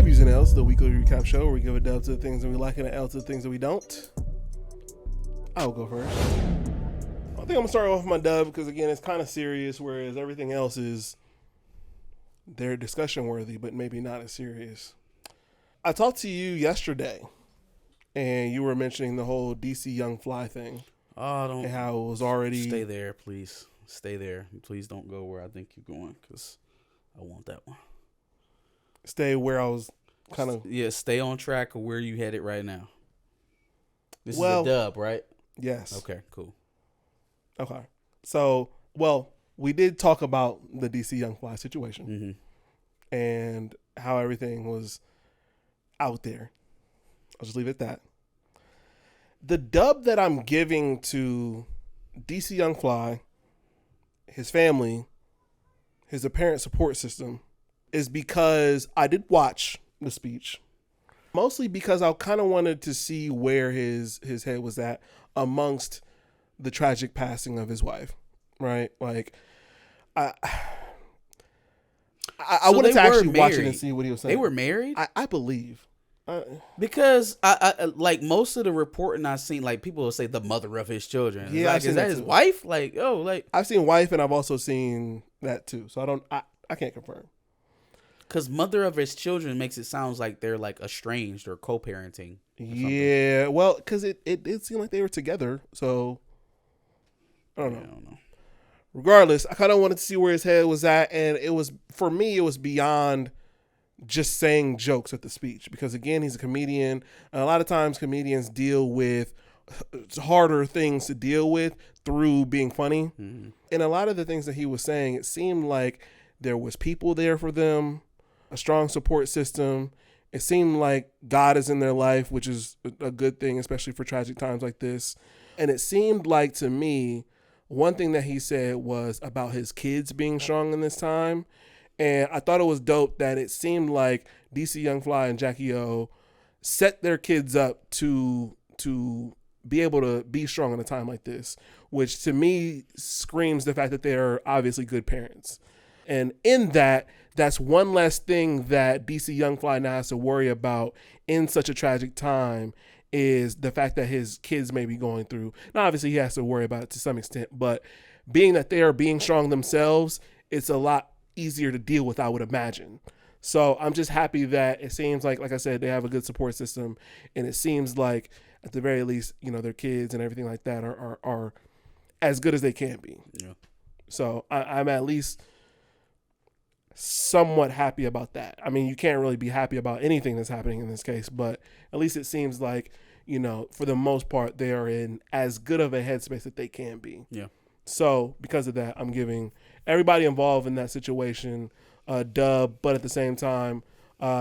W's and L's, the weekly recap show where we give a dub to the things that we like and an L to the things that we don't. I'll go first. I think I'm going to start off with my dub because, again, it's kind of serious, whereas everything else is, they're discussion worthy, but maybe not as serious. I talked to you yesterday, and you were mentioning the whole DC Young Fly thing. Don't. And how it was already... Stay there, please. Stay there. Please don't go where I think you're going, because I want that one. Stay where I was kind of... Yeah, stay on track of where you headed right now. This is a dub, right? Yes. Okay, cool. Okay. So, we did talk about the DC Young Fly situation and how everything was out there. I'll just leave it at that. The dub that I'm giving to DC Young Fly, his family, his apparent support system, is because I did watch the speech. Mostly because I kind of wanted to see where his head was at amongst the tragic passing of his wife, right? Like, I wanted to actually watch it and see what he was saying. They were married? I believe. Because I like most of the reporting I've seen, like people will say the mother of his children. Yeah, like, is that his wife? Like, I've seen wife and I've also seen that too. So I can't confirm. Because mother of his children makes it sound like they're like estranged or co-parenting. Yeah, well, because it did seem like they were together. So I don't know. Regardless, I kind of wanted to see where his head was at, and for me it was beyond just saying jokes at the speech, because again, he's a comedian, and a lot of times comedians deal with harder things to deal with through being funny. And a lot of the things that he was saying, it seemed like there was people there for them, a strong support system. It seemed like God is in their life, which is a good thing, especially for tragic times like this. And it seemed like, to me, one thing that he said was about his kids being strong in this time. And I thought it was dope that it seemed like DC Young Fly and Jackie O set their kids up to be able to be strong in a time like this, which to me screams the fact that they're obviously good parents. And in that's one less thing that DC Young Fly now has to worry about in such a tragic time, is the fact that his kids may be going through. Now, obviously, he has to worry about it to some extent, but being that they are being strong themselves, it's a lot easier to deal with, I would imagine. So I'm just happy that it seems like I said, they have a good support system, and it seems like at the very least, their kids and everything like that are as good as they can be. Yeah. So I'm at least somewhat happy about that. I mean, you can't really be happy about anything that's happening in this case, but at least it seems like, for the most part, they are in as good of a headspace that they can be. Yeah. So because of that, I'm giving everybody involved in that situation a dub, but at the same time,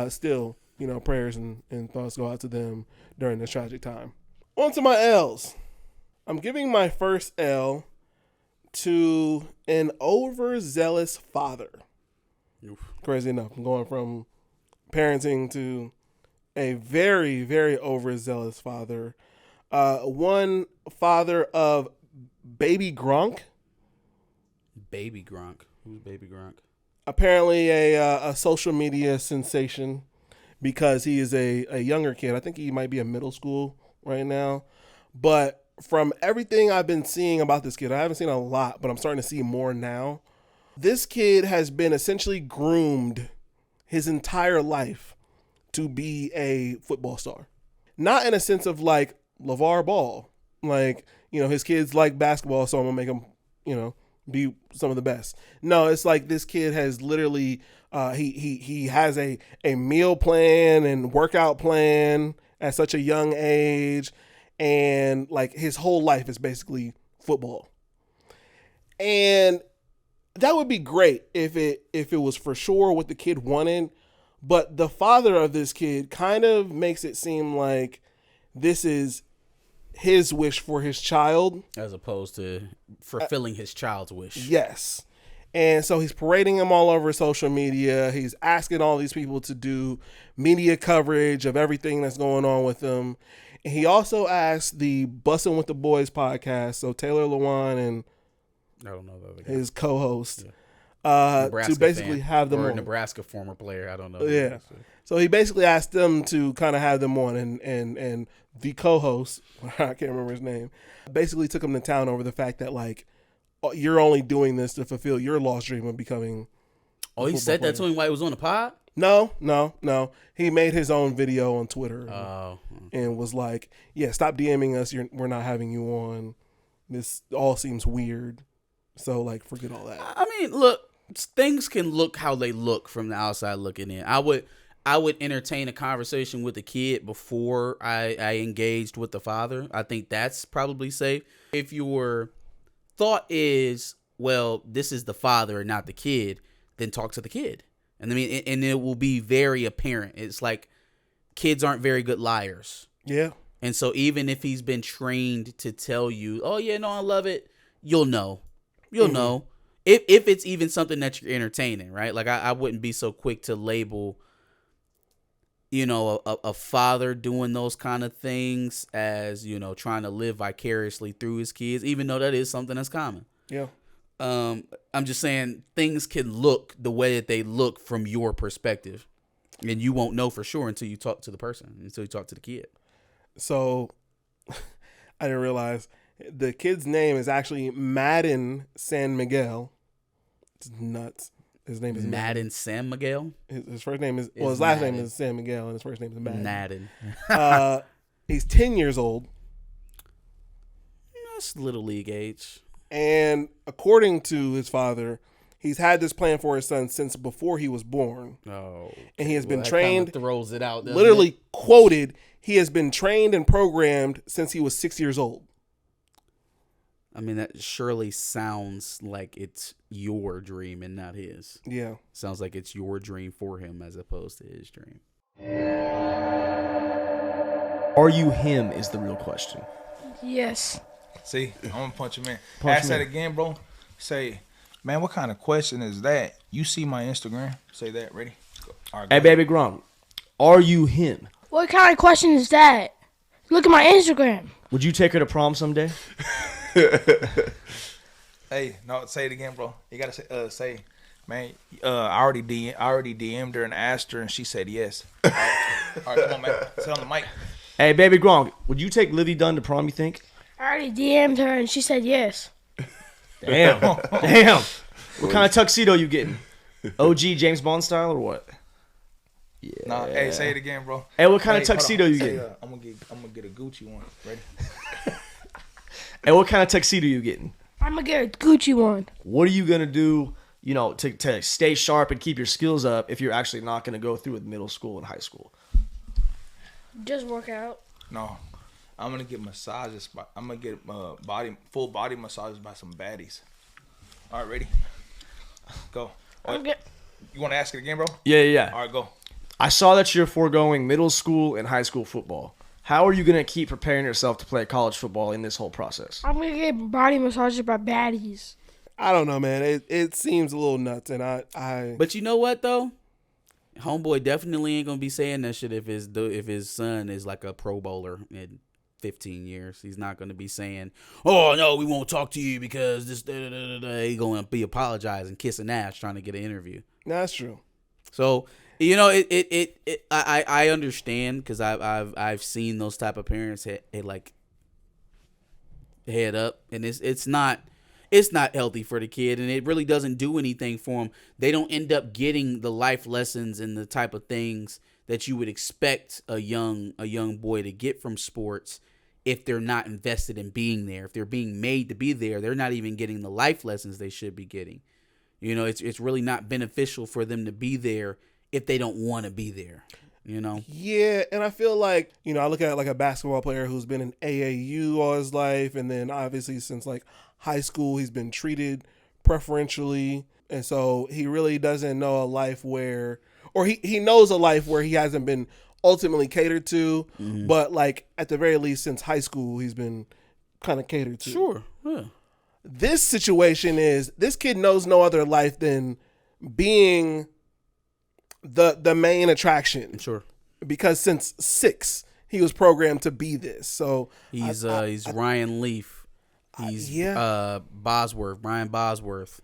still, prayers and thoughts go out to them during this tragic time. On to my L's. I'm giving my first L to an overzealous father. Oof. Crazy enough, I'm going from parenting to a very, very overzealous father. One father of Baby Gronk. Baby Gronk. Who's Baby Gronk? Apparently a social media sensation, because he is a younger kid. I think he might be in middle school right now. But from everything I've been seeing about this kid, I haven't seen a lot, but I'm starting to see more now. This kid has been essentially groomed his entire life to be a football star. Not in a sense of like LeVar Ball. Like, his kids like basketball, so I'm going to make him, be some of the best. No, it's like this kid has literally, he has a meal plan and workout plan at such a young age. And like his whole life is basically football. And that would be great if it was for sure what the kid wanted, but the father of this kid kind of makes it seem like this is his wish for his child, as opposed to fulfilling his child's wish. Yes. And so he's parading him all over social media. He's asking all these people to do media coverage of everything that's going on with him. And he also asked the Bussin' with the Boys podcast, so Taylor Lewan and I don't know the other guy. His co-host, to basically have them or on. Nebraska former player. I don't know. Yeah. So he basically asked them to kind of have them on, and the co-host, I can't remember his name, basically took him to town over the fact that like you're only doing this to fulfill your lost dream of becoming. Oh, he said that to him while he was on the pod? No. He made his own video on Twitter and was like, "Yeah, stop DMing us. We're not having you on. This all seems weird. So like, forget all that." I mean, look, things can look how they look from the outside looking in. I would entertain a conversation with the kid before I engaged with the father. I think that's probably safe. If your thought is, well, this is the father and not the kid, then talk to the kid. And I mean, and it will be very apparent. It's like kids aren't very good liars. Yeah. And so even if he's been trained to tell you, oh yeah, no, I love it, you'll know. You'll know. If it's even something that you're entertaining, right? Like I wouldn't be so quick to label, you know, a father doing those kind of things as, you know, trying to live vicariously through his kids, even though that is something that's common. Yeah. I'm just saying things can look the way that they look from your perspective, and you won't know for sure until you talk to the person, until you talk to the kid. So I didn't realize the kid's name is actually Madden San Miguel. It's nuts. His name is Madden San Miguel. His first name is his last name is San Miguel, and his first name is Madden. He's 10 years old. That's little league age. And according to his father, he's had this plan for his son since before he was born. Oh, and he has been trained. Throws it out. Literally quoted. He has been trained and programmed since he was 6 years old. I mean, that surely sounds like it's your dream and not his. Yeah, sounds like it's your dream for him as opposed to his dream. Are you him is the real question. Yes. See, I'm gonna punch him in. Ask that again, bro. Say, man, what kind of question is that? You see my Instagram? Say that. Ready? All right, hey, Baby Gronk, are you him? What kind of question is that? Look at my Instagram. Would you take her to prom someday? Hey, no, say it again, bro. You gotta say, man. I already DM'd her and asked her, and she said yes. All right, come on, man. Say on the mic. Hey, Baby Gronk, would you take Livy Dunn to prom? You think? I already DM'd her and she said yes. Damn. Damn. What kind of tuxedo you getting? OG James Bond style or what? Yeah. Nah, hey, say it again, bro. Hey, what kind of tuxedo you getting? I'm gonna get a Gucci one. Ready? Hey, what kind of tuxedo you getting? I'm gonna get a Gucci one. What are you gonna do, you know, to stay sharp and keep your skills up if you're actually not gonna go through with middle school and high school? Just work out. No. I'm gonna get massages. I'm gonna get full body massages by some baddies. All right, ready? Go. You want to ask it again, bro? Yeah. All right, go. I saw that you're foregoing middle school and high school football. How are you gonna keep preparing yourself to play college football in this whole process? I'm gonna get body massages by baddies. I don't know, man. It seems a little nuts, and I. But you know what though? Homeboy definitely ain't gonna be saying that shit if his son is like a Pro Bowler in 15 years. He's not gonna be saying, "Oh no, we won't talk to you because this." He's gonna be apologizing, kissing ass, trying to get an interview. That's true. So you know, I understand because I've seen those type of parents like head up, and it's not healthy for the kid, and it really doesn't do anything for them. They don't end up getting the life lessons and the type of things that you would expect a young boy to get from sports if they're not invested in being there. If they're being made to be there, they're not even getting the life lessons they should be getting. You know, it's really not beneficial for them to be there if they don't want to be there. You know? Yeah, and I feel like, you know, I look at like a basketball player who's been in AAU all his life, and then obviously since like high school he's been treated preferentially, and so he really doesn't know a life where, or he knows a life where he hasn't been ultimately catered to, but like at the very least since high school he's been kind of catered to. Sure. Yeah. This situation is, this kid knows no other life than being the main attraction. Sure. Because since 6 he was programmed to be this. So he's Ryan Leaf. He's Bosworth, Brian Bosworth.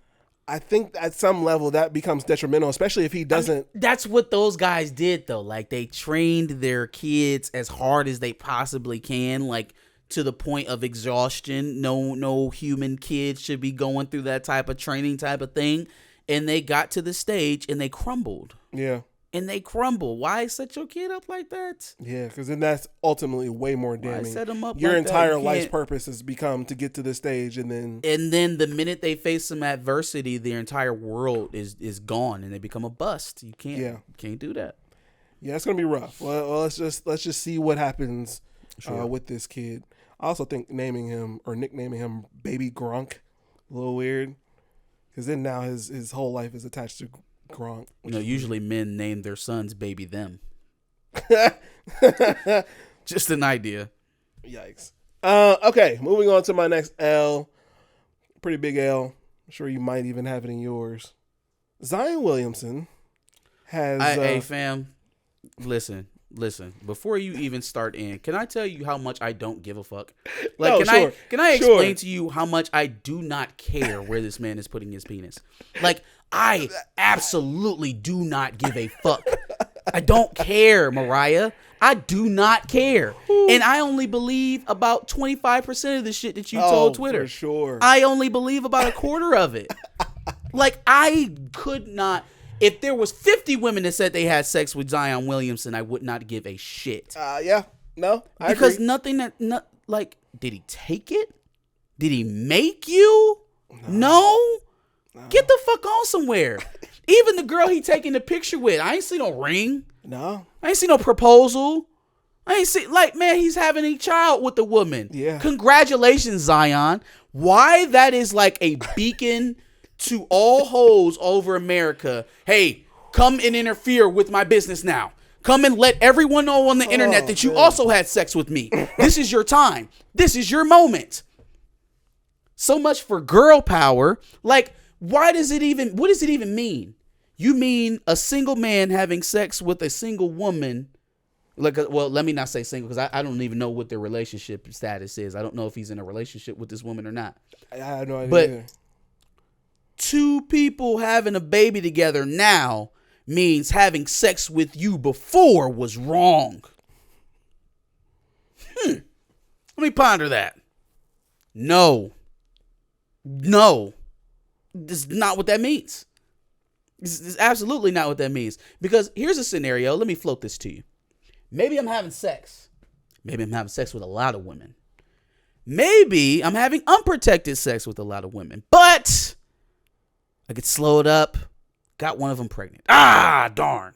I think at some level that becomes detrimental, especially if he doesn't. That's what those guys did, though. Like, they trained their kids as hard as they possibly can, like, to the point of exhaustion. No human kid should be going through that type of training type of thing. And they got to the stage and they crumbled. Yeah. And they crumble. Why set your kid up like that? Yeah, because then that's ultimately way more damning. Why set them up Your like entire that? life's purpose has become to get to this stage, and then the minute they face some adversity, their entire world is gone, and they become a bust. You can't do that. Yeah, it's gonna be rough. Well, let's just see what happens with this kid. I also think nicknaming him Baby Gronk a little weird, because then now his whole life is attached to Gronk. Usually men name their sons Baby them. Just an idea. Yikes. Okay, moving on to my next L. Pretty big L. I'm sure you might even have it in yours. Zion Williamson has... hey, fam, listen. Before you even start in, can I tell you how much I don't give a fuck? Like, can I explain to you how much I do not care where this man is putting his penis? Like, I absolutely do not give a fuck. I don't care, Mariah. I do not care. And I only believe about 25% of the shit that you told Twitter. For sure. I only believe about a quarter of it. Like, I could not. If there was 50 women that said they had sex with Zion Williamson, I would not give a shit. Yeah. No, I because agree. nothing like, did he take it? Did he make you? No. Get the fuck on somewhere. Even the girl he taking the picture with, I ain't see no ring. No. I ain't see no proposal. I ain't see, like, man, he's having a child with the woman. Yeah. Congratulations, Zion. Why that is like a beacon to all hoes over America. Hey, come and interfere with my business now. Come and let everyone know on the internet that you also had sex with me. This is your time. This is your moment. So much for girl power. Like, what does it even mean? You mean a single man having sex with a single woman? Like, well, let me not say single, because I don't even know what their relationship status is. I don't know if he's in a relationship with this woman or not. I have no idea. But either. Two people having a baby together now means having sex with you before was wrong. Let me ponder that. No. This is not what that means. This is absolutely not what that means. Because here's a scenario. Let me float this to you. Maybe I'm having sex. Maybe I'm having sex with a lot of women. Maybe I'm having unprotected sex with a lot of women. But I could slow it up. Got one of them pregnant. Ah, darn.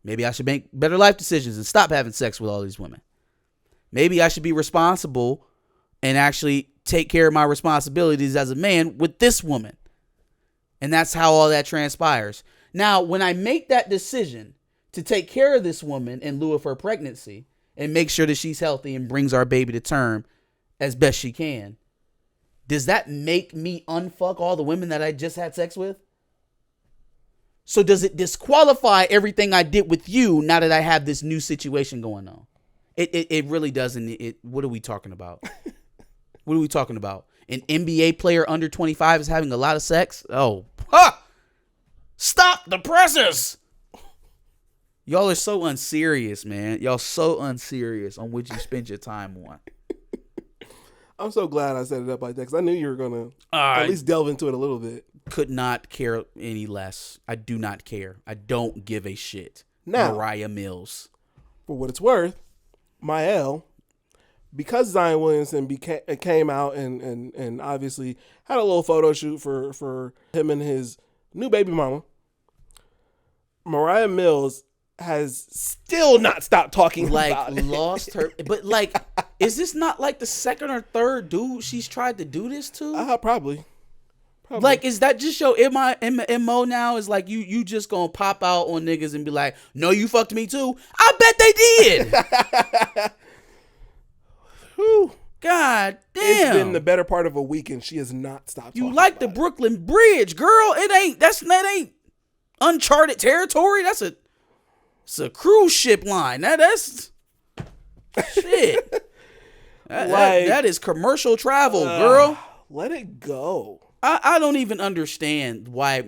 Maybe I should make better life decisions and stop having sex with all these women. Maybe I should be responsible and actually take care of my responsibilities as a man with this woman. And that's how all that transpires. Now, when I make that decision to take care of this woman in lieu of her pregnancy and make sure that she's healthy and brings our baby to term as best she can, does that make me unfuck all the women that I just had sex with? So does it disqualify everything I did with you now that I have this new situation going on? It really doesn't. What are we talking about? What are we talking about? An NBA player under 25 is having a lot of sex? Oh, stop the presses. Y'all are so unserious, man. Y'all so unserious on what you spend your time on. I'm so glad I set it up like that, because I knew you were going to at least delve into it a little bit. Could not care any less. I do not care. I don't give a shit. Now, Mariah Mills. For what it's worth, my L, because Zion Williamson came out and obviously had a little photo shoot for him and his new baby mama, Mariah Mills has still not stopped talking about it. Lost her. But, like, is this not like the second or third dude she's tried to do this to? Probably. Like, is that just your MO now? Is like you just gonna pop out on niggas and be like, no, you fucked me too? I bet they did. Whew. God damn. It's been the better part of a week and she has not stopped You talking like about the Brooklyn Bridge, girl. That ain't uncharted territory. It's a cruise ship line. That's shit. That is commercial travel, girl. Let it go. I don't even understand why.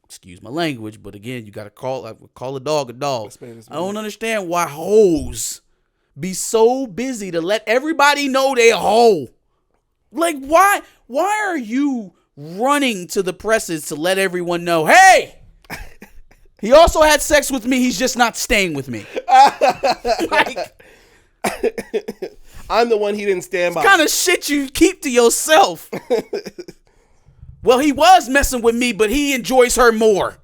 Excuse my language, but again, you gotta call a dog a dog. I don't understand why hoes be so busy to let everybody know they a hoe. Like, why are you running to the presses to let everyone know, hey, he also had sex with me, he's just not staying with me. Like, I'm the one he didn't stand by. What kind of shit you keep to yourself? Well, he was messing with me, but he enjoys her more.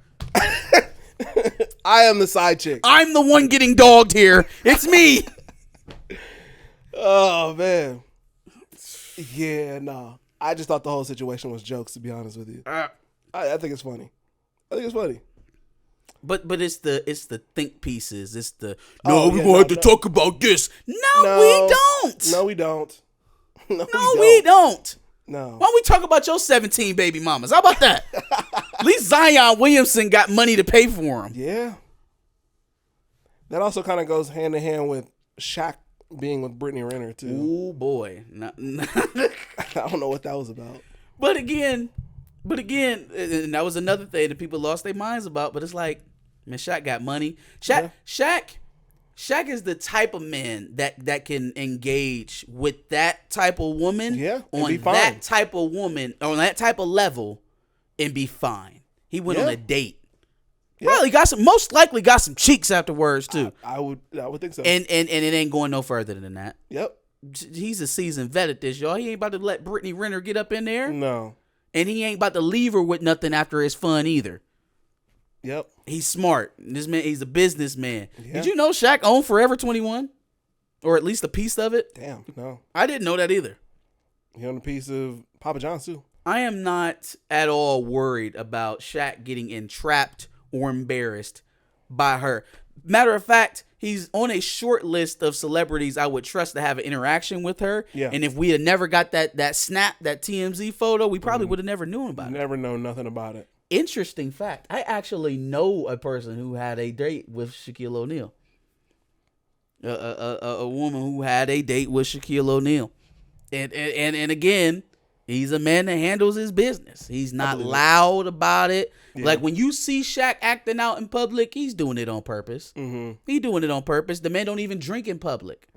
I am the side chick. I'm the one getting dogged here. It's me. Oh, man. Yeah, no. I just thought the whole situation was jokes, to be honest with you. I think it's funny. But it's the think pieces. It's the we're gonna have to talk about this. No, we don't. No, we don't. No, we don't. No. Why don't we talk about your 17 baby mamas? How about that? At least Zion Williamson got money to pay for him. Yeah. That also kind of goes hand in hand with Shaq being with Brittany Renner too. Ooh boy. I don't know what that was about. But again, and that was another thing that people lost their minds about. But it's like, man, Shaq got money. Shaq is the type of man that can engage with that type of woman on that type of woman, on that type of level, and be fine. He went on a date. Probably most likely got some cheeks afterwards too. I would think so. And it ain't going no further than that. Yep. He's a seasoned vet at this, y'all. He ain't about to let Brittany Renner get up in there. No. And he ain't about to leave her with nothing after his fun either. Yep. He's smart. This man, he's a businessman. Yeah. Did you know Shaq owned Forever 21? Or at least a piece of it? Damn, no. I didn't know that either. He owned a piece of Papa John's too. I am not at all worried about Shaq getting entrapped or embarrassed by her. Matter of fact, he's on a short list of celebrities I would trust to have an interaction with her. Yeah. And if we had never got that snap, that TMZ photo, we probably would have never known about it. Never known nothing about it. Interesting fact. I actually know a person who had a date with Shaquille O'Neal. A woman who had a date with Shaquille O'Neal. And again, he's a man that handles his business. He's not loud about it. Yeah. Like when you see Shaq acting out in public, he's doing it on purpose. Mm-hmm. He's doing it on purpose. The man don't even drink in public.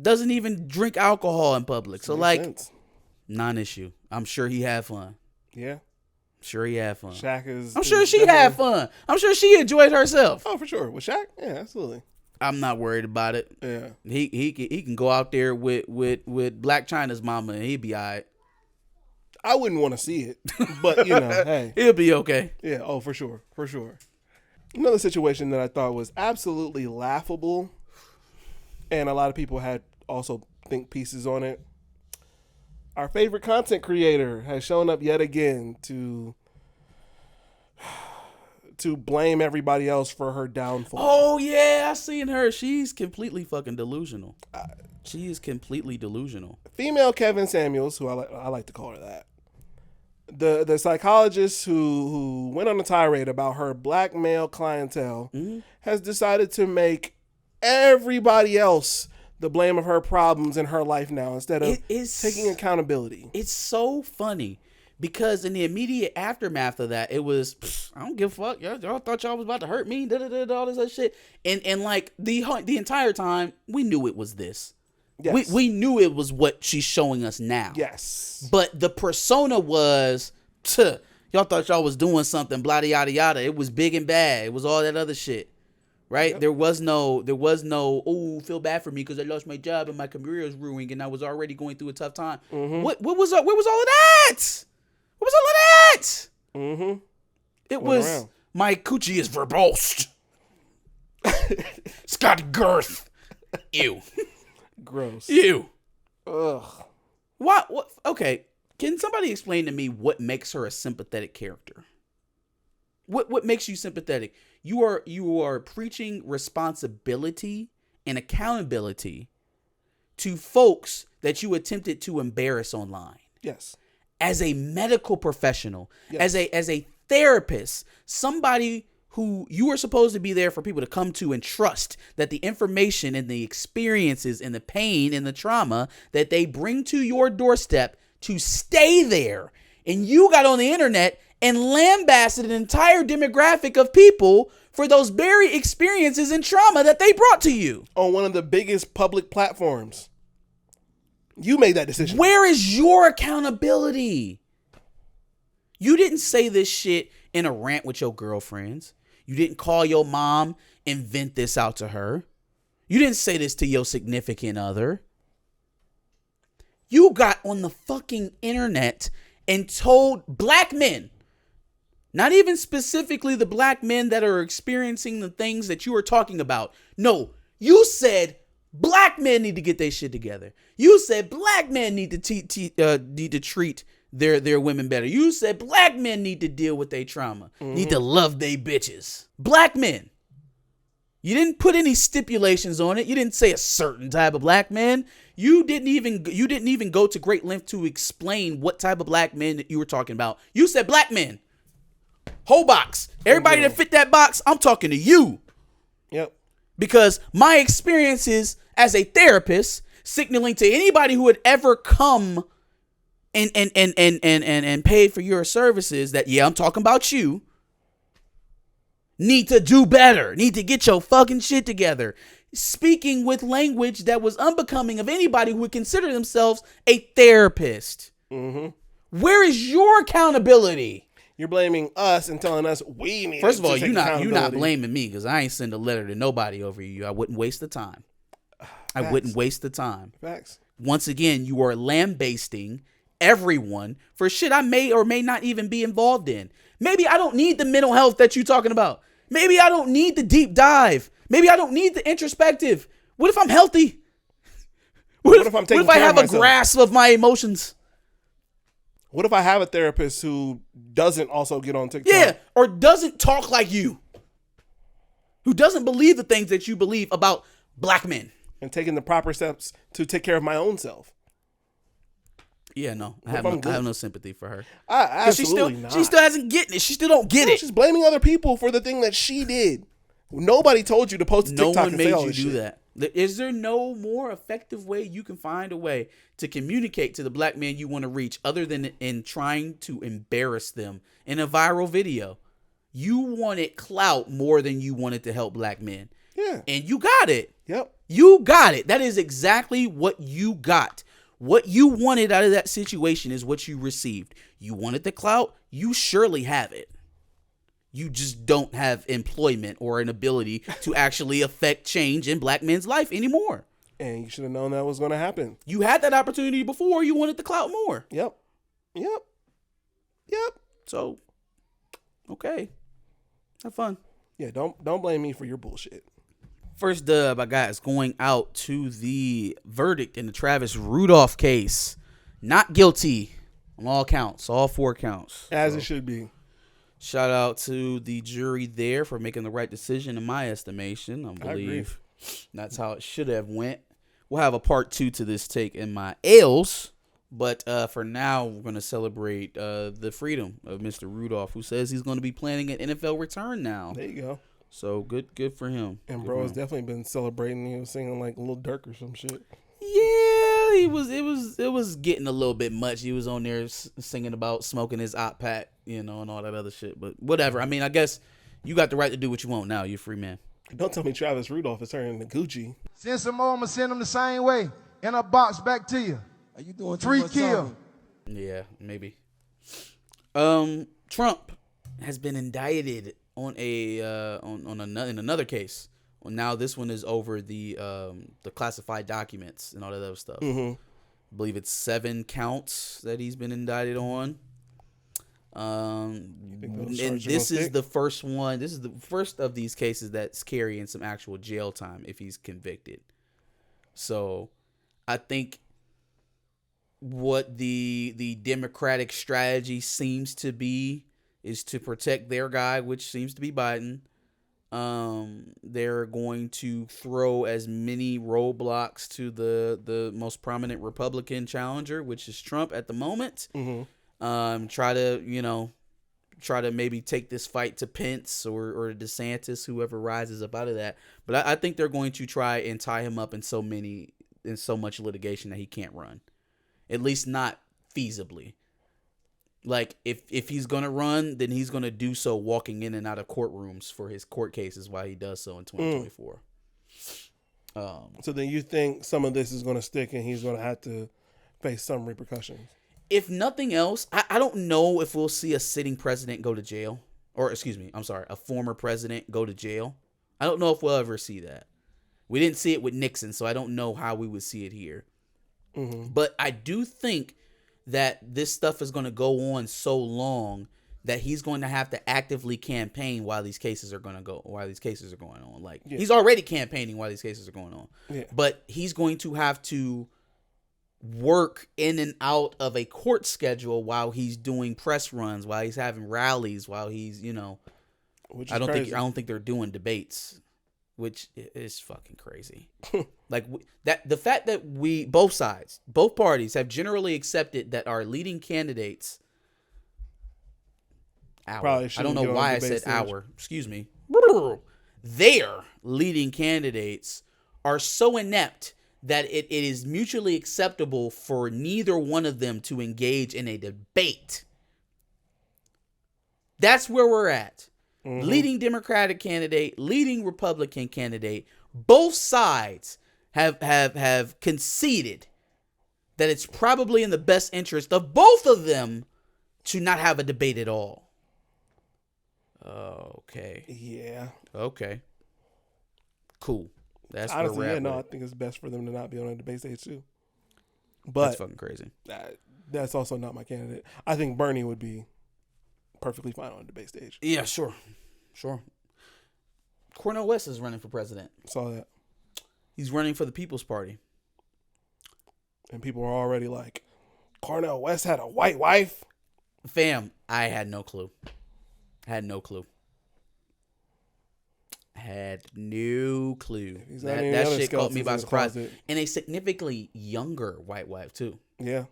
Doesn't even drink alcohol in public. So non-issue. I'm sure he had fun. Yeah. Sure he had fun. I'm sure she had fun. I'm sure she enjoyed herself. Oh, for sure. With Shaq? Yeah, absolutely. I'm not worried about it. Yeah. He can go out there with Black China's mama and he'd be all right. I wouldn't want to see it, but hey. He'll be okay. Yeah, oh, for sure. For sure. Another situation that I thought was absolutely laughable, and a lot of people had also think pieces on it. Our favorite content creator has shown up yet again to blame everybody else for her downfall. Oh, yeah, I seen her. She's completely fucking delusional. She is completely delusional. Female Kevin Samuels, who I like to call her that. The psychologist who went on a tirade about her black male clientele has decided to make everybody else the blame of her problems in her life now instead of taking accountability. It's so funny because in the immediate aftermath of that, it was, I don't give a fuck. Y'all thought y'all was about to hurt me, all this other shit. And like the entire time, we knew it was this. Yes. We knew it was what she's showing us now. Yes. But the persona was, y'all thought y'all was doing something, blah, yada, yada. It was big and bad. It was all that other shit. Right? Yep. There was no, feel bad for me because I lost my job and my career is ruined and I was already going through a tough time. Mm-hmm. Where was all of that? What was all of that? Mm-hmm. It was, my coochie is verbose. It's got girth. Ew. Gross. Ew. Ugh. What? Okay. Can somebody explain to me what makes her a sympathetic character? What makes you sympathetic? You are preaching responsibility and accountability to folks that you attempted to embarrass online. Yes. As a medical professional, yes. as a therapist, somebody who you are supposed to be there for people to come to and trust that the information and the experiences and the pain and the trauma that they bring to your doorstep to stay there. And you got on the internet and lambasted an entire demographic of people for those very experiences and trauma that they brought to you. On one of the biggest public platforms. You made that decision. Where is your accountability? You didn't say this shit in a rant with your girlfriends. You didn't call your mom and vent this out to her. You didn't say this to your significant other. You got on the fucking internet and told black men, not even specifically the black men that are experiencing the things that you are talking about. No, you said black men need to get their shit together. You said black men need to treat their women better. You said black men need to deal with their trauma. Need to love their bitches. Black men. You didn't put any stipulations on it. You didn't say a certain type of black man. You didn't even go to great length to explain what type of black men that you were talking about. You said black men. Whole box. Everybody that fit that box, I'm talking to you. Yep. Because my experiences as a therapist, signaling to anybody who would ever come and paid for your services that, yeah, I'm talking about you, need to do better, need to get your fucking shit together. Speaking with language that was unbecoming of anybody who would consider themselves a therapist. Where is your accountability? You're blaming us and telling us we need. First of all, you're not blaming me because I ain't send a letter to nobody over you. I wouldn't waste the time. I wouldn't waste the time. Facts. Once again, you are lambasting everyone for shit I may or may not even be involved in. Maybe I don't need the mental health that you're talking about. Maybe I don't need the deep dive. Maybe I don't need the introspective. What if I'm healthy? What if I have a grasp of my emotions? What if I have a therapist who doesn't also get on TikTok? Yeah, or doesn't talk like you. Who doesn't believe the things that you believe about black men. And taking the proper steps to take care of my own self. Yeah, no. I have no sympathy for her. Absolutely not. She still hasn't getting it. She still don't get it. She's blaming other people for the thing that she did. Nobody told you to post a TikTok no one and say all made this you do shit. that. Is there no more effective way you can find a way to communicate to the black man you want to reach other than in trying to embarrass them in a viral video? You wanted clout more than you wanted to help black men. Yeah. And you got it. Yep. You got it. That is exactly what you got. What you wanted out of that situation is what you received. You wanted the clout. You surely have it. You just don't have employment or an ability to actually affect change in black men's life anymore. And you should have known that was going to happen. You had that opportunity before. You wanted the clout more. Yep. So, okay. Have fun. Yeah, don't blame me for your bullshit. First dub I got is going out to the verdict in the Travis Rudolph case. Not guilty on all counts, all 4 counts. As it should be. Shout out to the jury there for making the right decision in my estimation. I believe that's how it should have went. We'll have a part 2 to this take in my L's. But for now, we're going to celebrate the freedom of Mr. Rudolph, who says he's going to be planning an NFL return now. There you go. So good for him. And bro has definitely been celebrating. He was singing like Lil Durk or some shit. Yeah, it was getting a little bit much. He was on there singing about smoking his op pack, and all that other shit. But whatever. I mean, I guess you got the right to do what you want now. You're a free man. Don't tell me Travis Rudolph is turning to Gucci. Send some more, I'm going to send them the same way. In a box back to you. Are you doing 3 kill. Yeah, maybe. Trump has been indicted on in another case. Well, now this one is over the classified documents and all that other stuff. I believe it's 7 counts that he's been indicted on. And this is the first one. This is the first of these cases that's carrying some actual jail time if he's convicted. So, I think what the Democratic strategy seems to be is to protect their guy, which seems to be Biden. They're going to throw as many roadblocks to the most prominent Republican challenger, which is Trump at the moment. Try to maybe take this fight to Pence or DeSantis, whoever rises up out of that. But I think they're going to try and tie him up in so much litigation that he can't run. At least not feasibly. Like, if he's going to run, then he's going to do so walking in and out of courtrooms for his court cases while he does so in 2024. So then you think some of this is going to stick and he's going to have to face some repercussions? If nothing else, I don't know if we'll see a sitting president go to jail. Or, excuse me, I'm sorry, a former president go to jail. I don't know if we'll ever see that. We didn't see it with Nixon, so I don't know how we would see it here. Mm-hmm. But I do think that this stuff is going to go on so long that he's going to have to actively campaign while these cases are going on. Like, he's already campaigning while these cases are going on. Yeah. But he's going to have to work in and out of a court schedule while he's doing press runs, while he's having rallies, while he's, I don't think they're doing debates, which is fucking crazy. Like, that the fact that both parties have generally accepted that our leading candidates, I don't know why I said our, excuse me, their leading candidates are so inept that it is mutually acceptable for neither one of them to engage in a debate. That's where we're at. Mm-hmm. Leading Democratic candidate, leading Republican candidate, both sides have conceded that it's probably in the best interest of both of them to not have a debate at all. Okay. Yeah. Okay. Cool. That's honestly, where we're at. I think it's best for them to not be on a debate stage too. But that's fucking crazy. That's also not my candidate. I think Bernie would be perfectly fine on a debate stage. Yeah, sure. Cornel West is running for president. Saw that. He's running for the People's Party. And people are already like, Cornel West had a white wife? Fam, I had no clue. Had no clue. That shit caught me by surprise. And a significantly younger white wife, too. Yeah.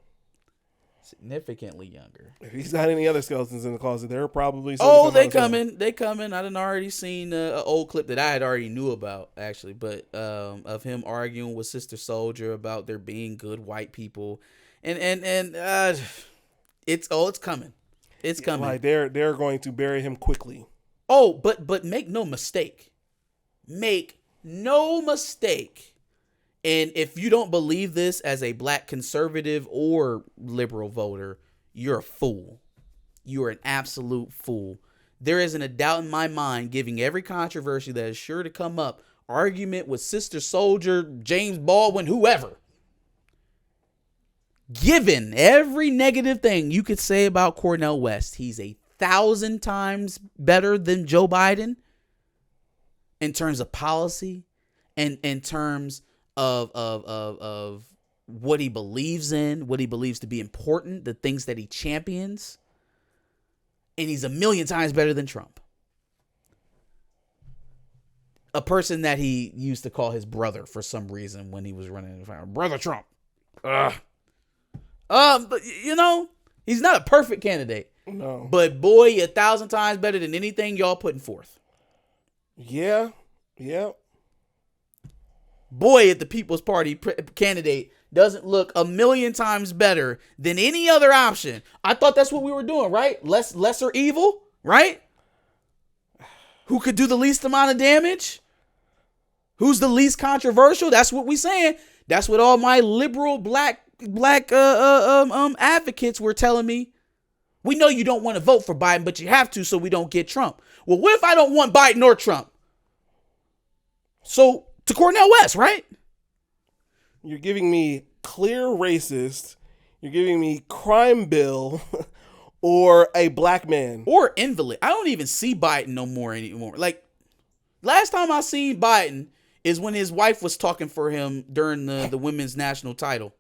Significantly younger. If he's got any other skeletons in the closet, they're probably... They coming. I done already seen an old clip that I had already knew about, actually, but of him arguing with Sister Soldier about there being good white people. And it's coming. It's coming. Like they're going to bury him quickly. Oh, but make no mistake. Make no mistake. And if you don't believe this as a black conservative or liberal voter, you're a fool. You are an absolute fool. There isn't a doubt in my mind, giving every controversy that is sure to come up, argument with Sister Soldier, James Baldwin, whoever. Given every negative thing you could say about Cornel West, he's 1,000 times better than Joe Biden in terms of policy and in terms of what he believes in, what he believes to be important, the things that he champions. And he's 1,000,000 times better than Trump. A person that he used to call his brother for some reason when he was running. Brother Trump. But he's not a perfect candidate. No. But boy, 1,000 times better than anything y'all putting forth. Yeah. Boy, if the People's Party candidate doesn't look 1,000,000 times better than any other option. I thought that's what we were doing, right? Lesser evil, right? Who could do the least amount of damage? Who's the least controversial? That's what we saying. That's what all my liberal black advocates were telling me. We know you don't want to vote for Biden, but you have to so we don't get Trump. Well, what if I don't want Biden or Trump? So to Cornel West, right? You're giving me clear racist. You're giving me crime bill or a black man. Or invalid. I don't even see Biden no more anymore. Like, last time I seen Biden is when his wife was talking for him during the women's national title.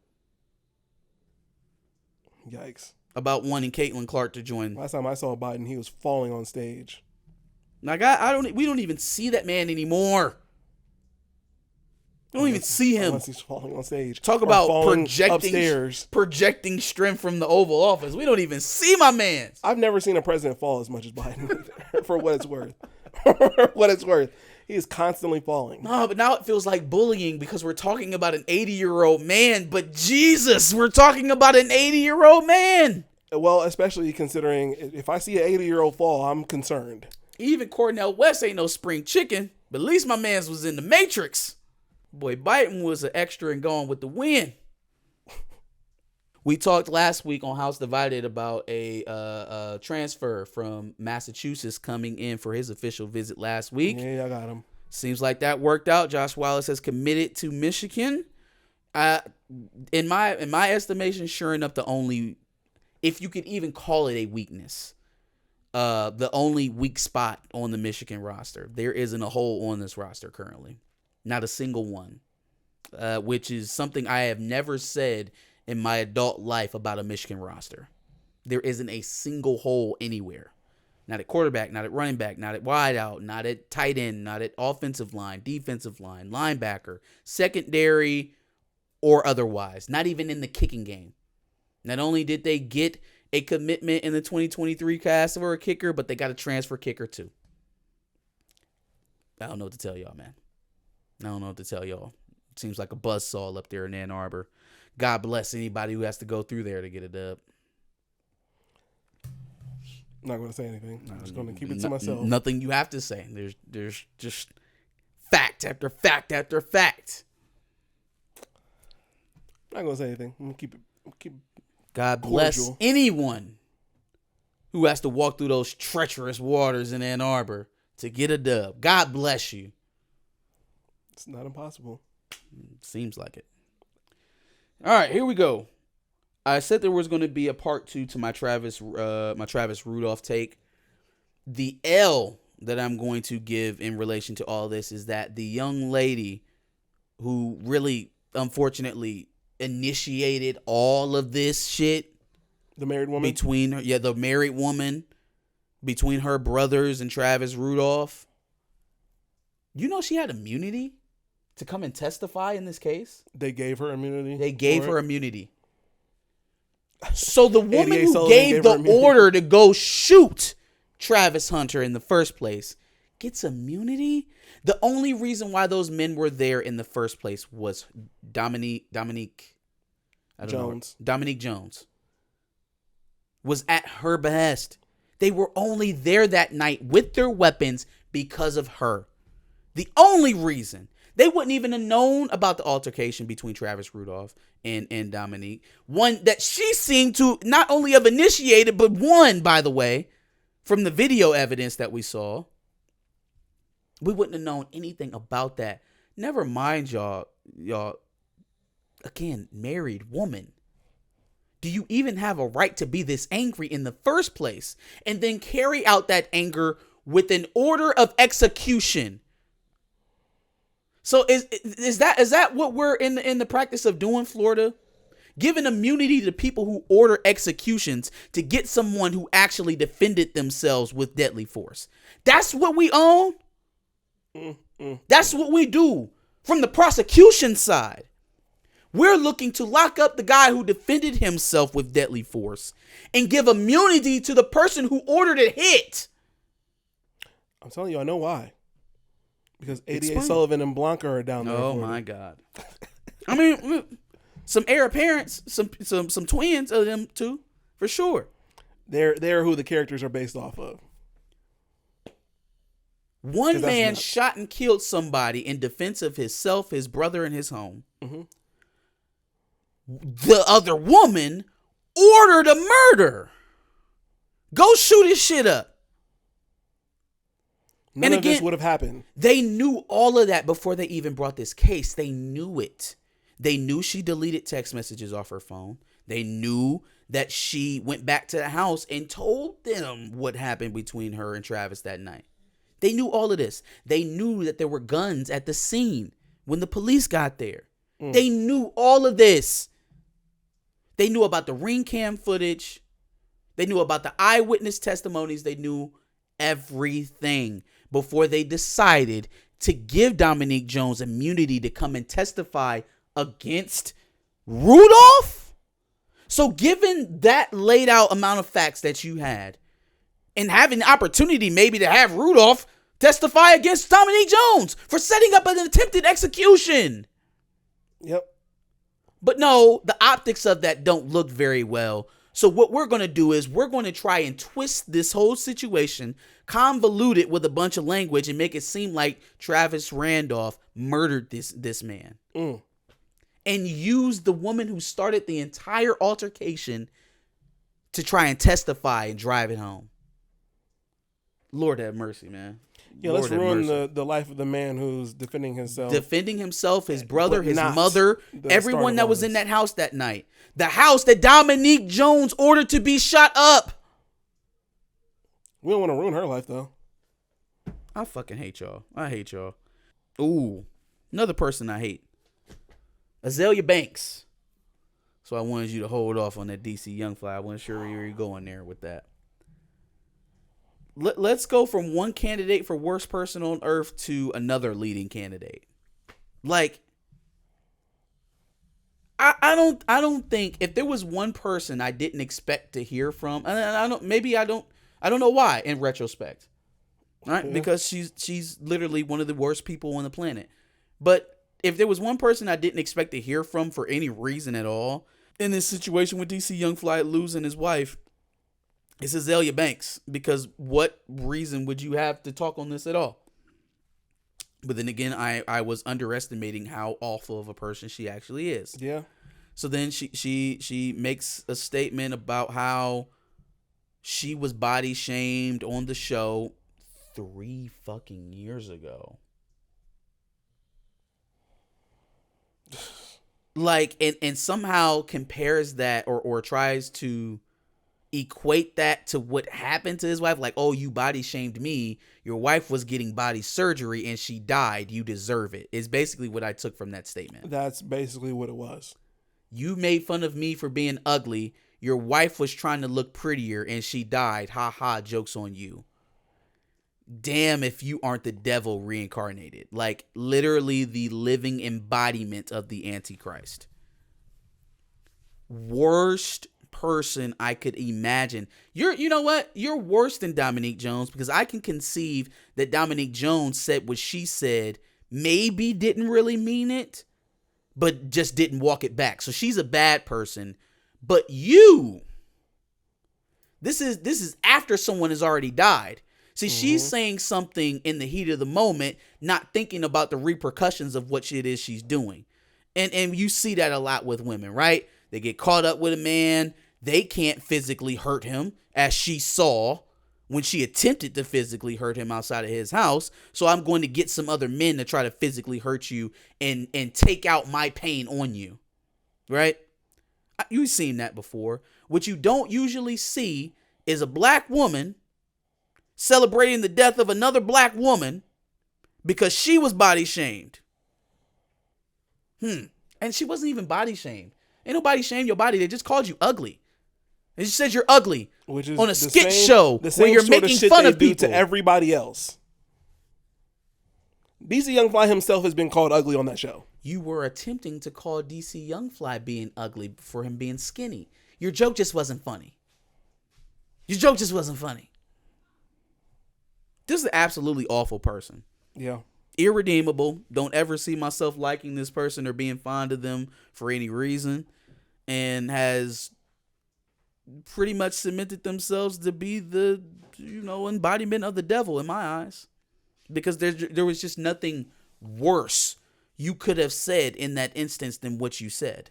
Yikes. About wanting Caitlin Clark to join. Last time I saw Biden, he was falling on stage. Like, we don't even see that man anymore. We don't even see him. Unless he's falling on stage. Talk about projecting strength from the Oval Office. We don't even see my man. I've never seen a president fall as much as Biden, for what it's worth. For what it's worth. He is constantly falling. No, but now it feels like bullying because we're talking about an 80-year-old man. But Jesus, we're talking about an 80-year-old man. Well, especially considering if I see an 80-year-old fall, I'm concerned. Even Cornel West ain't no spring chicken, but at least my man's was in the Matrix. Boy, Biden was an extra and gone with the wind. We talked last week on House Divided about a transfer from Massachusetts coming in for his official visit last week. Yeah, I got him. Seems like that worked out. Josh Wallace has committed to Michigan. In my estimation, sure enough, the only, if you could even call it a weakness, the only weak spot on the Michigan roster. There isn't a hole on this roster currently. Not a single one, which is something I have never said in my adult life about a Michigan roster. There isn't a single hole anywhere. Not at quarterback, not at running back, not at wideout, not at tight end, not at offensive line, defensive line, linebacker, secondary, or otherwise. Not even in the kicking game. Not only did they get a commitment in the 2023 class for a kicker, but they got a transfer kicker too. I don't know what to tell y'all, man. I don't know what to tell y'all. It seems like a buzzsaw up there in Ann Arbor. God bless anybody who has to go through there to get a dub. I'm not going to say anything. I'm just going to keep it to myself. Nothing you have to say. There's just fact after fact after fact. I'm not going to say anything. I'm going to keep it God bless cordial. anyone who has to walk through those treacherous waters in Ann Arbor to get a dub. God bless you. It's not impossible. Seems like it. All right, here we go. I said there was going to be a part 2 to my Travis Rudolph take. The L that I'm going to give in relation to all this is that the young lady who really, unfortunately, initiated all of this shit. The married woman? The married woman between her brothers and Travis Rudolph. You know she had immunity to come and testify in this case? They gave her immunity? They gave her immunity. So the woman who Sullivan gave the order to go shoot Travis Hunter in the first place gets immunity? The only reason why those men were there in the first place was Dominique Jones was at her behest. They were only there that night with their weapons because of her. The only reason. They wouldn't even have known about the altercation between Travis Rudolph and Dominique. One that she seemed to not only have initiated, but won, by the way, from the video evidence that we saw. We wouldn't have known anything about that. Never mind, y'all, again, married woman. Do you even have a right to be this angry in the first place? And then carry out that anger with an order of execution? So is that what we're in the practice of doing, Florida? Giving immunity to people who order executions to get someone who actually defended themselves with deadly force. That's what we own. That's what we do from the prosecution side. We're looking to lock up the guy who defended himself with deadly force and give immunity to the person who ordered a hit. I'm telling you, I know why. Because 88 Sullivan and Blanca are down there. Oh my God. I mean, some heir apparents, some twins of them too, for sure. They're who the characters are based off of. One man shot and killed somebody in defense of himself, his brother, and his home. Mm-hmm. The other woman ordered a murder. Go shoot his shit up. None of this would have happened. They knew all of that before they even brought this case. They knew it. They knew she deleted text messages off her phone. They knew that she went back to the house and told them what happened between her and Travis that night. They knew all of this. They knew that there were guns at the scene when the police got there. They knew all of this. They knew about the ring cam footage. They knew about the eyewitness testimonies. They knew everything before they decided to give Dominique Jones immunity to come and testify against Rudolph. So given that laid out amount of facts that you had and having the opportunity maybe to have Rudolph testify against Dominique Jones for setting up an attempted execution. Yep. But no, the optics of that don't look very well. So what we're going to do is we're going to try and twist this whole situation, convolute it with a bunch of language, and make it seem like Travis Randolph murdered this man. And use the woman who started the entire altercation to try and testify and drive it home. Lord have mercy, man. Yeah, let's ruin the life of the man who's defending himself. His brother, his mother, everyone that was in that house that night. The house that Dominique Jones ordered to be shot up. We don't want to ruin her life, though. I fucking hate y'all. I hate y'all. Ooh, another person I hate. Azalea Banks. So I wanted you to hold off on that DC Young Fly. I wasn't sure where you were going there with that. Let's go from one candidate for worst person on earth to another leading candidate. Like, I don't think if there was one person I didn't expect to hear from, and I don't know why in retrospect, right? Yeah. Because she's literally one of the worst people on the planet. But if there was one person I didn't expect to hear from for any reason at all in this situation with DC Young Fly losing his wife, it's Azalea Banks, because what reason would you have to talk on this at all? But then again, I was underestimating how awful of a person she actually is. Yeah. So then she makes a statement about how she was body shamed on the show 3 fucking years ago. Like, and somehow compares that or tries to equate that to what happened to his wife. Like, oh, you body shamed me. Your wife was getting body surgery and she died. You deserve it. Is basically what I took from that statement. That's basically what it was. You made fun of me for being ugly. Your wife was trying to look prettier and she died. Ha ha, joke's on you. Damn if you aren't the devil reincarnated. Like, literally the living embodiment of the Antichrist. Worst person I could imagine. You know what? You're worse than Dominique Jones, because I can conceive that Dominique Jones said what she said, maybe didn't really mean it, but just didn't walk it back. So she's a bad person. But you, this is after someone has already died. See, she's saying something in the heat of the moment, not thinking about the repercussions of what it is she's doing. And you see that a lot with women, right? They get caught up with a man. They can't physically hurt him, as she saw when she attempted to physically hurt him outside of his house. So I'm going to get some other men to try to physically hurt you and take out my pain on you, right? You've seen that before. What you don't usually see is a black woman celebrating the death of another black woman because she was body shamed. And she wasn't even body shamed. Ain't nobody shamed your body. They just called you ugly. They just said you're ugly, which is on a skit show where you're making fun of people to everybody else. DC Young Fly himself has been called ugly on that show. You were attempting to call DC Young Fly being ugly for him being skinny. Your joke just wasn't funny. This is an absolutely awful person. Yeah. Irredeemable. Don't ever see myself liking this person or being fond of them for any reason. And has pretty much cemented themselves to be the, embodiment of the devil in my eyes. Because there was just nothing worse you could have said in that instance than what you said.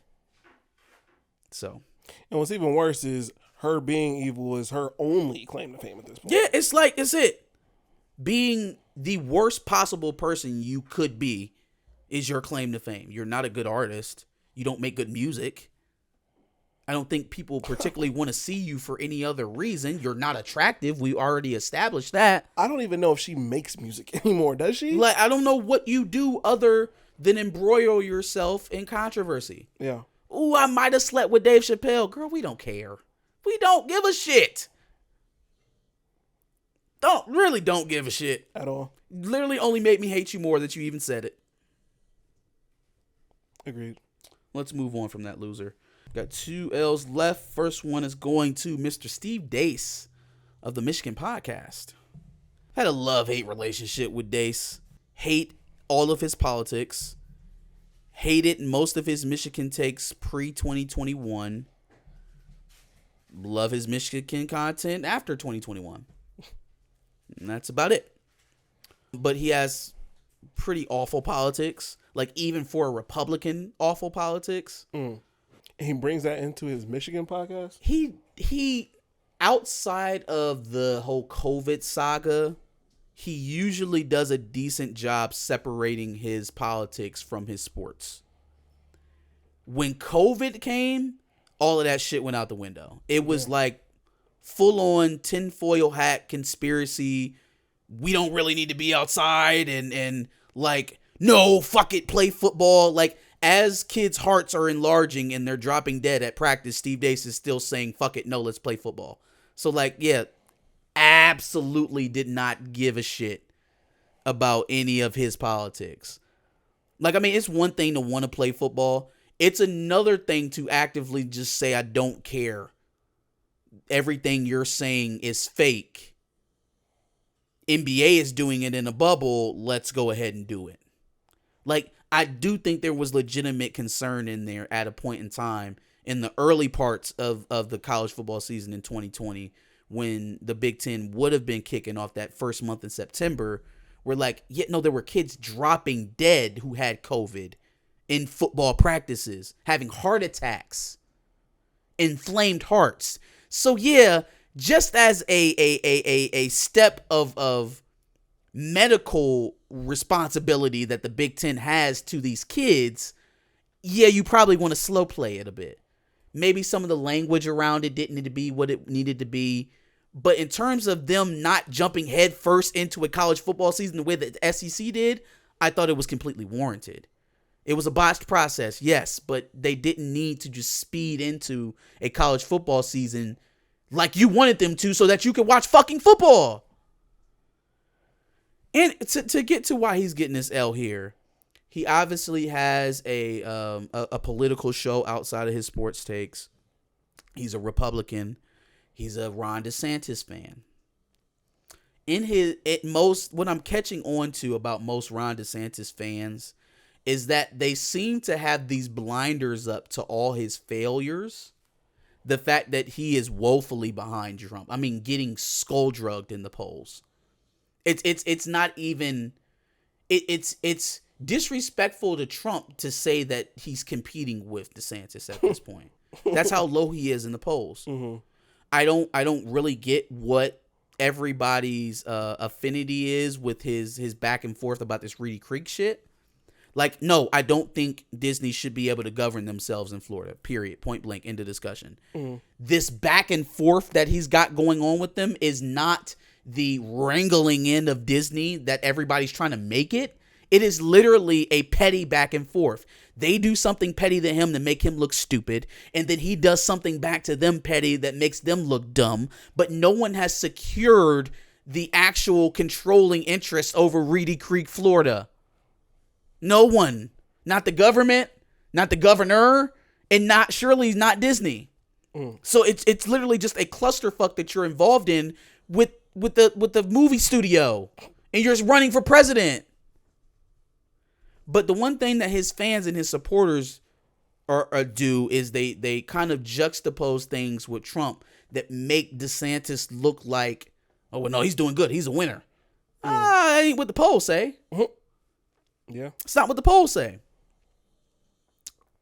So. And what's even worse is her being evil is her only claim to fame at this point. Yeah, it's it. Being the worst possible person you could be is your claim to fame. You're not a good artist. You don't make good music. I don't think people particularly want to see you for any other reason. You're not attractive. We already established that. I don't even know if she makes music anymore, does she? Like, I don't know what you do other than embroil yourself in controversy. Yeah. Ooh, I might have slept with Dave Chappelle. Girl, we don't care. We don't give a shit. Don't give a shit. At all. Literally only made me hate you more that you even said it. Agreed. Let's move on from that loser. Got 2 L's left. First one is going to Mr. Steve Dace of the Michigan Podcast. had a love-hate relationship with Dace. Hate all of his politics. Hated most of his Michigan takes pre-2021. Love his Michigan content after 2021. And that's about it. But he has pretty awful politics. Like, even for a Republican, awful politics. He brings that into his Michigan podcast? He outside of the whole COVID saga, he usually does a decent job separating his politics from his sports. When COVID came, all of that shit went out the window. It was like full-on tinfoil hat conspiracy. We don't really need to be outside and like, no, fuck it, play football. Like, as kids' hearts are enlarging and they're dropping dead at practice, Steve Dace is still saying, fuck it, no, let's play football. So, like, yeah, absolutely did not give a shit about any of his politics. Like, I mean, it's one thing to want to play football. It's another thing to actively just say, I don't care. Everything you're saying is fake. NBA is doing it in a bubble. Let's go ahead and do it. Like, I do think there was legitimate concern in there at a point in time in the early parts of the college football season in 2020 when the Big Ten would have been kicking off that first month in September, where like, there were kids dropping dead who had COVID in football practices, having heart attacks, inflamed hearts. So yeah, just as a step of medical responsibility that the Big Ten has to these kids, yeah, you probably want to slow play it a bit. Maybe some of the language around it didn't need to be what it needed to be. But in terms of them not jumping head first into a college football season the way that the SEC did, I thought it was completely warranted. It was a botched process, yes, but they didn't need to just speed into a college football season like you wanted them to so that you could watch fucking football. And to get to why he's getting this L here, he obviously has a political show outside of his sports takes. He's a Republican. He's a Ron DeSantis fan. What I'm catching on to about most Ron DeSantis fans is that they seem to have these blinders up to all his failures. The fact that he is woefully behind Trump. I mean, getting skull drugged in the polls. It's not even. It's disrespectful to Trump to say that he's competing with DeSantis at this point. That's how low he is in the polls. Mm-hmm. I don't really get what everybody's affinity is with his back and forth about this Reedy Creek shit. Like, no, I don't think Disney should be able to govern themselves in Florida, period, point blank, end of discussion. Mm-hmm. This back and forth that he's got going on with them is not the wrangling in of Disney that everybody's trying to make it. It is literally a petty back and forth. They do something petty to him to make him look stupid, and then he does something back to them petty that makes them look dumb, but no one has secured the actual controlling interest over Reedy Creek, Florida. No one. Not the government, not the governor, and surely not Disney. So it's literally just a clusterfuck that you're involved in with the movie studio, and you're just running for president. But the one thing that his fans and his supporters do is they kind of juxtapose things with Trump that make DeSantis look like, oh, well, no, he's doing good. He's a winner. That ain't what the polls say. Yeah. It's not what the polls say.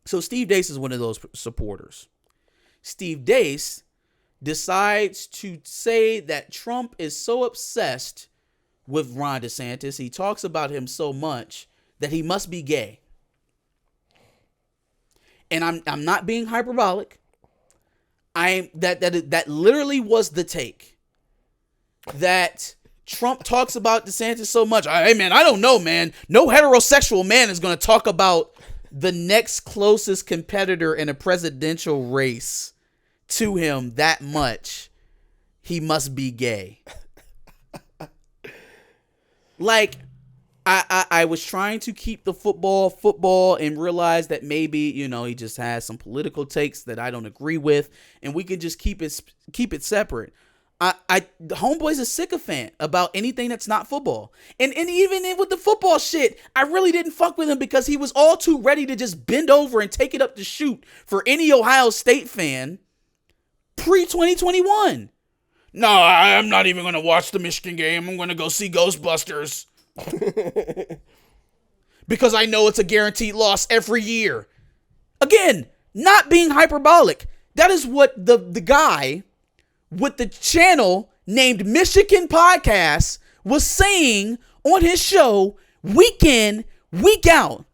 So Steve Dace is one of those supporters. Steve Dace decides to say that Trump is so obsessed with Ron DeSantis, he talks about him so much that he must be gay. And I'm not being hyperbolic. That literally was the take. That Trump talks about DeSantis so much. Hey man, I don't know, man. No heterosexual man is going to talk about the next closest competitor in a presidential race to him that much. He must be gay. Like, I was trying to keep the football and realize that maybe, he just has some political takes that I don't agree with, and we could just keep it separate. the homeboy's a sycophant about anything that's not football. And even with the football shit, I really didn't fuck with him because he was all too ready to just bend over and take it up to shoot for any Ohio State fan pre-2021. No, I'm not even going to watch the Michigan game. I'm going to go see Ghostbusters. Because I know it's a guaranteed loss every year. Again, not being hyperbolic. That is what the guy with the channel named Michigan Podcast was saying on his show week in, week out.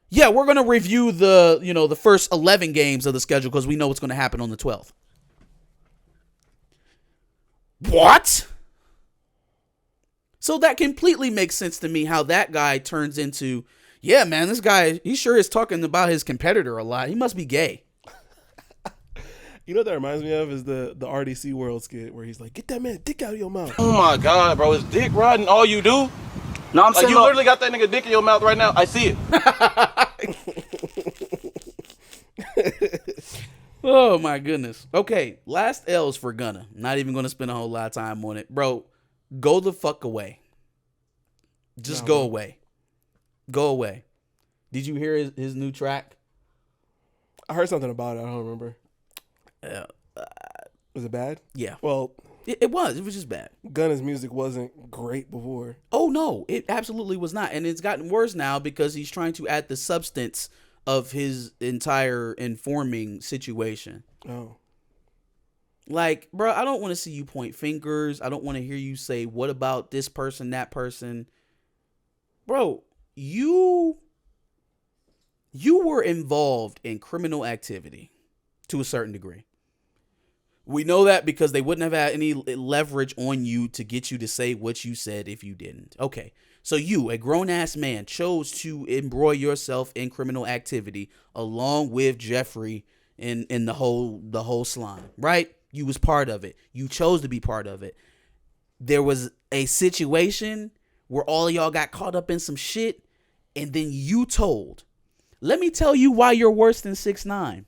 Yeah, we're going to review the first 11 games of the schedule because we know what's going to happen on the 12th. What? So that completely makes sense to me how that guy turns into, yeah, man, this guy, he sure is talking about his competitor a lot. He must be gay. You know what that reminds me of is the RDC World skit where he's like, get that man dick out of your mouth. Oh my God, bro. Is dick riding all you do? No, I'm like, saying you literally got that nigga dick in your mouth right now. I see it. Oh my goodness. Okay, last L's for Gunna. Not even going to spend a whole lot of time on it. Bro, go the fuck away. Just go away. Go away. Did you hear his new track? I heard something about it. I don't remember. Was it bad? Yeah. Well, it was. It was just bad. Gunna's music wasn't great before. Oh, no. It absolutely was not. And it's gotten worse now because he's trying to add the substance of his entire informing situation. Oh. Like, bro, I don't want to see you point fingers. I don't want to hear you say, what about this person, that person? Bro, you were involved in criminal activity to a certain degree. We know that because they wouldn't have had any leverage on you to get you to say what you said if you didn't. Okay, so you, a grown-ass man, chose to embroil yourself in criminal activity along with Jeffrey in the whole slime, right? You was part of it. You chose to be part of it. There was a situation where all of y'all got caught up in some shit, and then you told. Let me tell you why you're worse than 6ix9ine.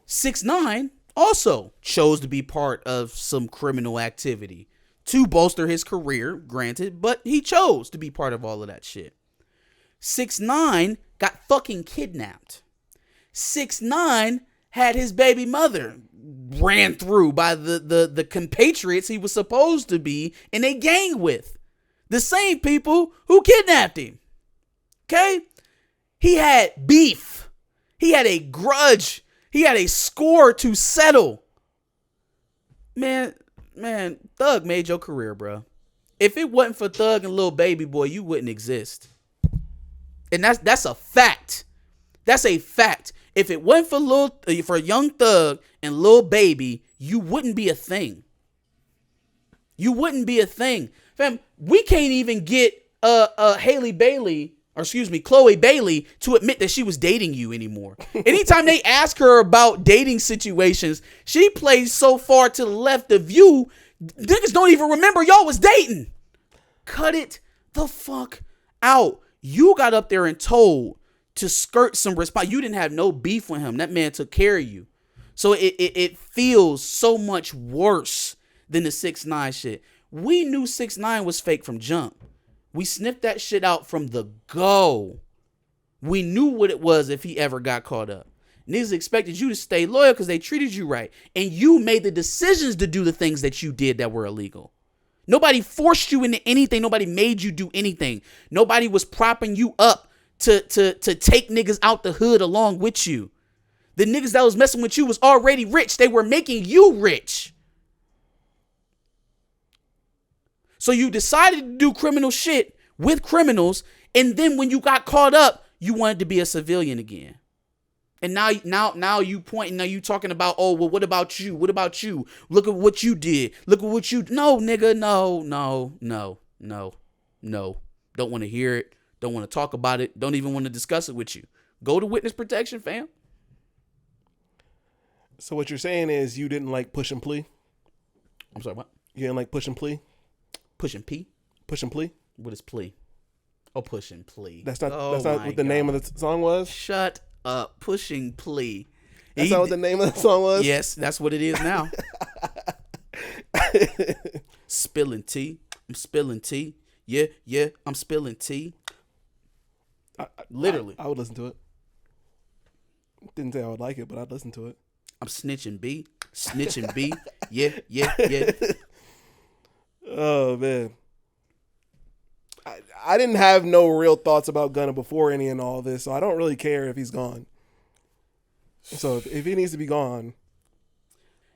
6ix9ine also chose to be part of some criminal activity to bolster his career, granted, but he chose to be part of all of that shit. 6ix9ine got fucking kidnapped. 6ix9ine had his baby mother ran through by the compatriots he was supposed to be in a gang with. The same people who kidnapped him. Okay? He had beef. He had a grudge. He had a score to settle. Man, Thug made your career, bro. If it wasn't for Thug and Lil Baby Boy, you wouldn't exist. And that's a fact. That's a fact. If it wasn't for Young Thug and Lil Baby, you wouldn't be a thing. You wouldn't be a thing. Fam, we can't even get Chloe Bailey to admit that she was dating you anymore. Anytime they ask her about dating situations, she plays so far to the left of you, niggas don't even remember y'all was dating. Cut it the fuck out. You got up there and told to skirt some response. You didn't have no beef with him. That man took care of you. So it feels so much worse than the 6ix9ine shit. We knew 6ix9ine was fake from jump. We sniffed that shit out from the go. We knew what it was if he ever got caught up. Niggas expected you to stay loyal because they treated you right. And you made the decisions to do the things that you did that were illegal. Nobody forced you into anything. Nobody made you do anything. Nobody was propping you up to take niggas out the hood along with you. The niggas that was messing with you was already rich. They were making you rich. So you decided to do criminal shit with criminals, and then when you got caught up, you wanted to be a civilian again. And now you pointing, now you talking about, oh, well, what about you? What about you? Look at what you did. Look at what you, no, nigga, no. Don't want to hear it. Don't want to talk about it. Don't even want to discuss it with you. Go to witness protection, fam. So what you're saying is you didn't like Push and Plea? I'm sorry, what? You didn't like Push and Plea? Push and P? Push and Plea? What is plea? Oh, Push and Plea. That's not what the name of the song was? Shut up. Pushing Plea. That's not what the name of the song was? Yes, that's what it is now. Spilling tea. I'm spilling tea. Yeah, I'm spilling tea. Literally. I would listen to it. Didn't say I would like it, but I'd listen to it. I'm snitching B. Snitching B. Yeah. Oh, man. I didn't have no real thoughts about Gunna before any and all this, so I don't really care if he's gone. So if he needs to be gone.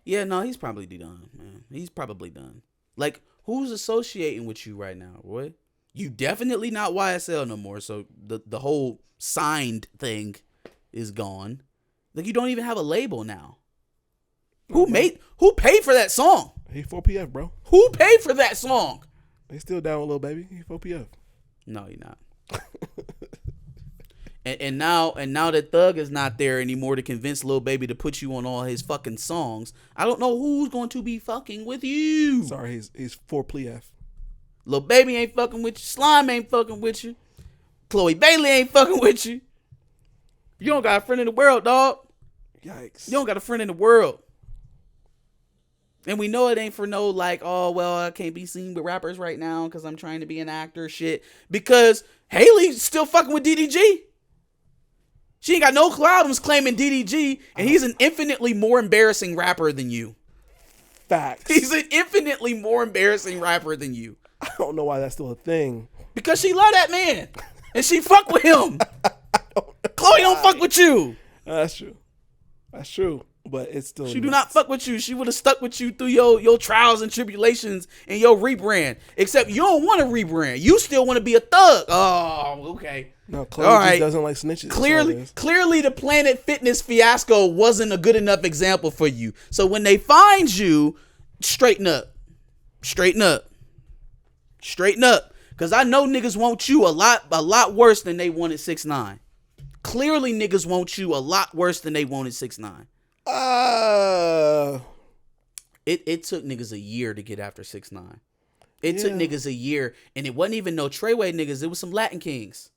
Yeah, no, he's probably done, man. He's probably done. Like, who's associating with you right now, Roy? You definitely not YSL no more, so the whole signed thing is gone. Like, you don't even have a label now. Who paid for that song? He 4PF, bro. Who paid for that song? They still down with Lil Baby. He 4PF. No, you're not. and now that Thug is not there anymore to convince Lil Baby to put you on all his fucking songs, I don't know who's going to be fucking with you. Sorry, he's 4PF. Lil Baby ain't fucking with you. Slime ain't fucking with you. Chloe Bailey ain't fucking with you. You don't got a friend in the world, dog. Yikes. You don't got a friend in the world. And we know it ain't for no like, oh, well, I can't be seen with rappers right now because I'm trying to be an actor shit. Because Haley's still fucking with DDG. She ain't got no problems claiming DDG, and he's an infinitely more embarrassing rapper than you. Facts. He's an infinitely more embarrassing rapper than you. I don't know why that's still a thing. Because she love that man. And she fuck with him. Chloe don't fuck with you. That's true. That's true. But it's still. She do not fuck with you. She would have stuck with you through your trials and tribulations and your rebrand. Except you don't want to rebrand. You still want to be a thug. Oh, okay. No, Chloe just doesn't like snitches. Clearly the Planet Fitness fiasco wasn't a good enough example for you. So when they find you, straighten up. Straighten up. Straighten up. Because I know niggas want you a lot worse than they wanted 6ix9ine. Clearly niggas want you a lot worse than they wanted 6ix9ine. It took niggas a year to get after 6ix9ine. It took niggas a year, and it wasn't even no Treyway niggas. It was some Latin kings.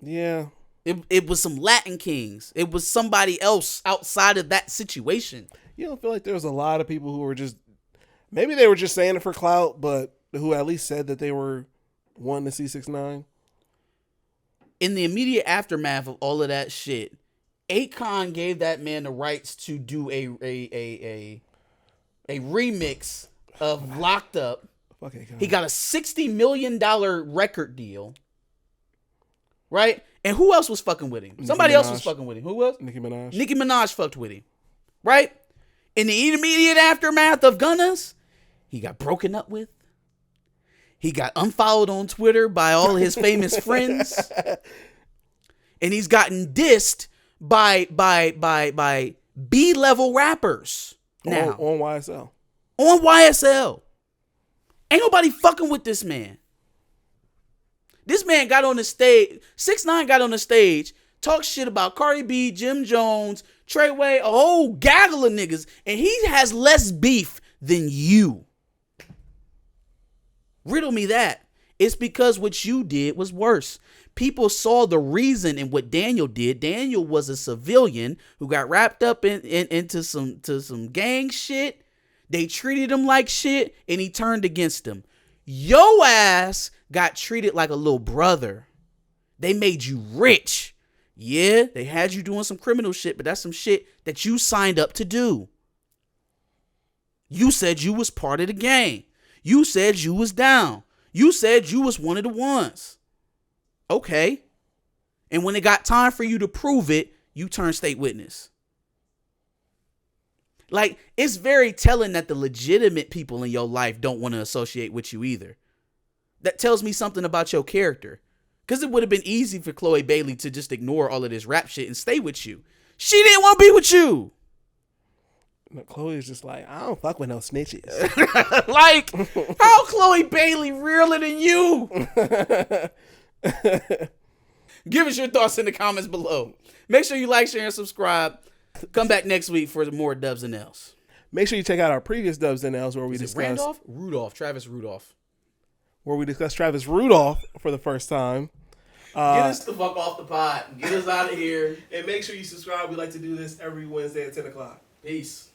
Yeah. It was some Latin kings. It was somebody else outside of that situation. You don't feel like there was a lot of people who were just, maybe they were just saying it for clout, but who at least said that they were wanting to see 6ix9ine? In the immediate aftermath of all of that shit, Akon gave that man the rights to do a remix of Locked Up. Fuck Akon. He got a $60 million record deal. Right? And who else was fucking with him? Somebody else was fucking with him. Who was? Nicki Minaj. Nicki Minaj fucked with him. Right? In the immediate aftermath of Gunna's, he got broken up with. He got unfollowed on Twitter by all his famous friends. And he's gotten dissed by B-level rappers now. On YSL. On YSL. Ain't nobody fucking with this man. This man got on the stage. 6ix9ine got on the stage, talked shit about Cardi B, Jim Jones, Treyway, a whole gaggle of niggas, and he has less beef than you. Riddle me that. It's because what you did was worse. People saw the reason in what Daniel did. Daniel was a civilian who got wrapped up into some gang shit. They treated him like shit, and he turned against them. Yo ass got treated like a little brother. They made you rich. Yeah, they had you doing some criminal shit, but that's some shit that you signed up to do. You said you was part of the gang. You said you was down. You said you was one of the ones. Okay. And when it got time for you to prove it, you turned state witness. Like, it's very telling that the legitimate people in your life don't want to associate with you either. That tells me something about your character. Because it would have been easy for Chloe Bailey to just ignore all of this rap shit and stay with you. She didn't want to be with you. No, Chloe's just like, I don't fuck with no snitches. Like, how Chloe Bailey realer than you? Give us your thoughts in the comments below. Make sure you like, share, and subscribe. Come back next week for more Dubs and L's. Make sure you check out our previous Dubs and L's where we discuss Travis Rudolph. Where we discuss Travis Rudolph for the first time. Get us the fuck off the pot. Get us out of here. And make sure you subscribe. We like to do this every Wednesday at 10 o'clock. Peace.